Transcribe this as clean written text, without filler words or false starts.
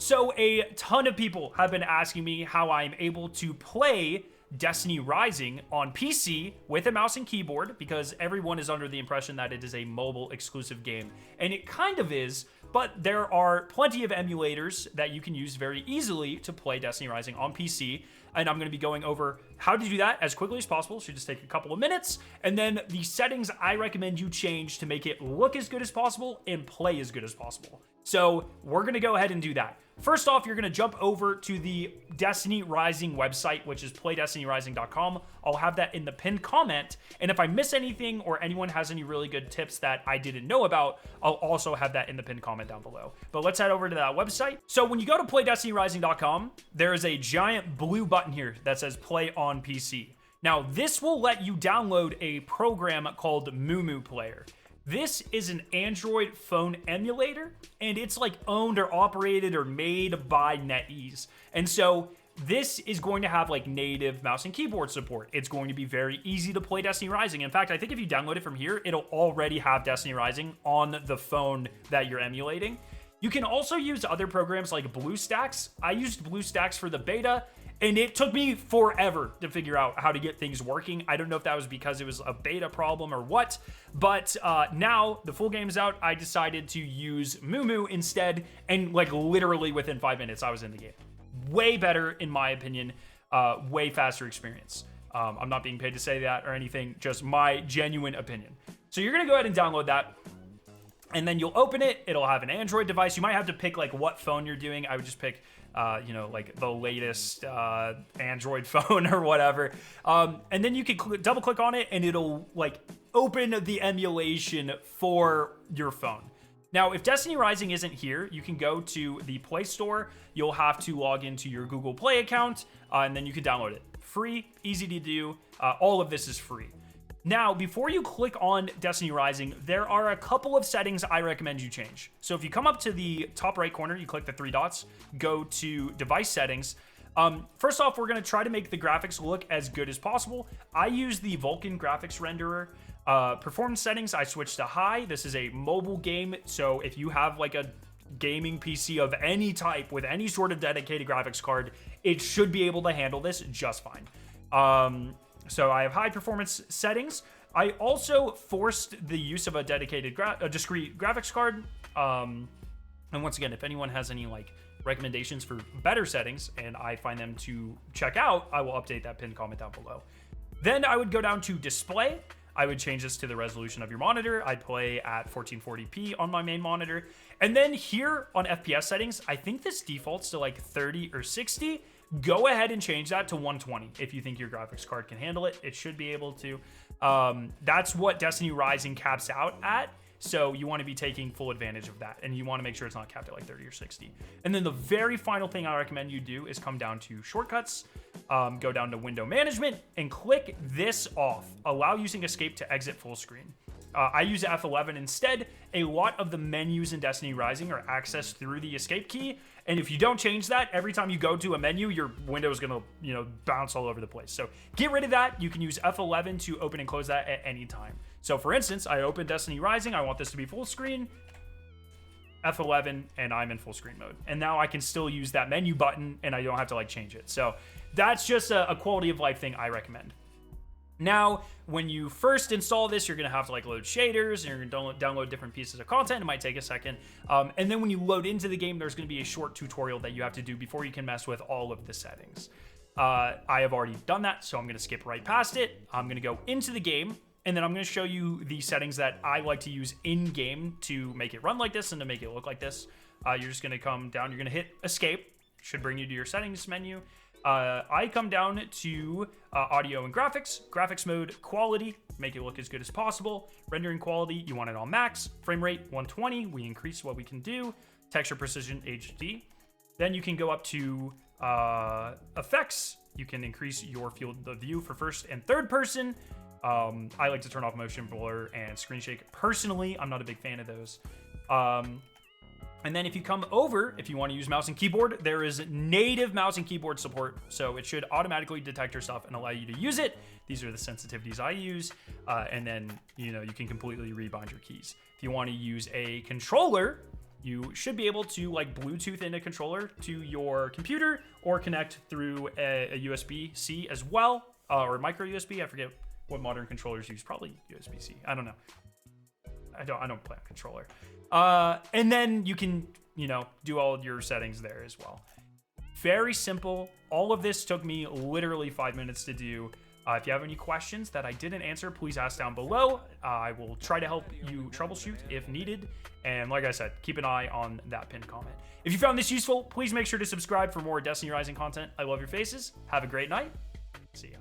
So a ton of people have been asking me how I'm able to play Destiny Rising on PC with a mouse and keyboard, because everyone is under the impression that it is a mobile exclusive game. And it kind of is, but there are plenty of emulators that you can use very easily to play Destiny Rising on PC. And I'm going to be going over how to do that as quickly as possible. Should just take a couple of minutes. And then the settings I recommend you change to make it look as good as possible and play as good as possible. So we're going to go ahead and do that. First off, you're going to jump over to the Destiny Rising website, which is playdestinyrising.com. I'll have that in the pinned comment. And if I miss anything or anyone has any really good tips that I didn't know about, I'll also have that in the pinned comment down below. But let's head over to that website. So when you go to playdestinyrising.com, there is a giant blue button here that says play on PC. Now, this will let you download a program called Mumu Player. This is an Android phone emulator, and it's like owned or operated or made by NetEase. And so this is going to have like native mouse and keyboard support. It's going to be very easy to play Destiny Rising. In fact, I think if you download it from here, it'll already have Destiny Rising on the phone that you're emulating. You can also use other programs like BlueStacks. I used BlueStacks for the beta, and it took me forever to figure out how to get things working. I don't know if that was because it was a beta problem or what, but now the full game's out. I decided to use Mumu instead, and like literally within 5 minutes, I was in the game. Way better, in my opinion, way faster experience. I'm not being paid to say that or anything, just my genuine opinion. So you're gonna go ahead and download that. And then you'll open it. It'll have an Android device. You might have to pick like what phone you're doing. I would just pick, like the latest Android phone or whatever. And then you can double click on it and it'll like open the emulation for your phone. Now, if Destiny Rising isn't here, you can go to the Play Store. You'll have to log into your Google Play account and then you can download it. Free, easy to do. All of this is free. Now, before you click on Destiny Rising, there are a couple of settings I recommend you change. So if you come up to the top right corner, you click the three dots, go to device settings. First off, we're going to try to make the graphics look as good as possible. I use the Vulkan graphics renderer. Performance settings, I switched to high. This is a mobile game, so if you have like a gaming PC of any type with any sort of dedicated graphics card, it should be able to handle this just fine. So I have high performance settings. I also forced the use of a dedicated discrete graphics card. And once again, if anyone has any like recommendations for better settings and I find them to check out, I will update that pinned comment down below. Then I would go down to display. I would change this to the resolution of your monitor. I'd play at 1440p on my main monitor. And then here on FPS settings, I think this defaults to like 30 or 60. Go ahead and change that to 120 if you think your graphics card can handle it. It should be able to. That's what Destiny Rising caps out at. So you want to be taking full advantage of that. And you want to make sure it's not capped at like 30 or 60. And then the very final thing I recommend you do is come down to shortcuts, go down to window management and click this off. Allow using escape to exit full screen. I use F11 instead. A lot of the menus in Destiny Rising are accessed through the escape key. And if you don't change that, every time you go to a menu, your window is going to, bounce all over the place. So get rid of that. You can use F11 to open and close that at any time. So for instance, I open Destiny Rising. I want this to be full screen. F11 and I'm in full screen mode. And now I can still use that menu button and I don't have to like change it. So that's just a quality of life thing I recommend. Now, when you first install this, you're going to have to like load shaders and you're going to download different pieces of content. It might take a second. And then when you load into the game, there's going to be a short tutorial that you have to do before you can mess with all of the settings. I have already done that, so I'm going to skip right past it. I'm going to go into the game and then I'm going to show you the settings that I like to use in game to make it run like this and to make it look like this. You're just going to come down. You're going to hit escape. Should bring you to your settings menu. I come down to audio and graphics mode, quality, make it look as good as possible. Rendering quality, you want it on max. Frame rate 120, we increase what we can do. Texture precision HD. Then you can go up to effects. You can increase your field of view for first and third person. I like to turn off motion blur and screen shake. Personally, I'm not a big fan of those. And then if you come over, if you want to use mouse and keyboard, there is native mouse and keyboard support. So it should automatically detect your stuff and allow you to use it. These are the sensitivities I use. And then, you can completely rebind your keys. If you want to use a controller, you should be able to like Bluetooth in a controller to your computer or connect through a USB-C as well, or micro USB. I forget what modern controllers use. Probably USB-C. I don't know. I don't play on controller. And then you can, you know, do all of your settings there as well. Very simple. All of this took me literally 5 minutes to do. If you have any questions that I didn't answer, please ask down below. I will try to help you troubleshoot if needed. And like I said, keep an eye on that pinned comment. If you found this useful, please make sure to subscribe for more Destiny Rising content. I love your faces. Have a great night. See ya.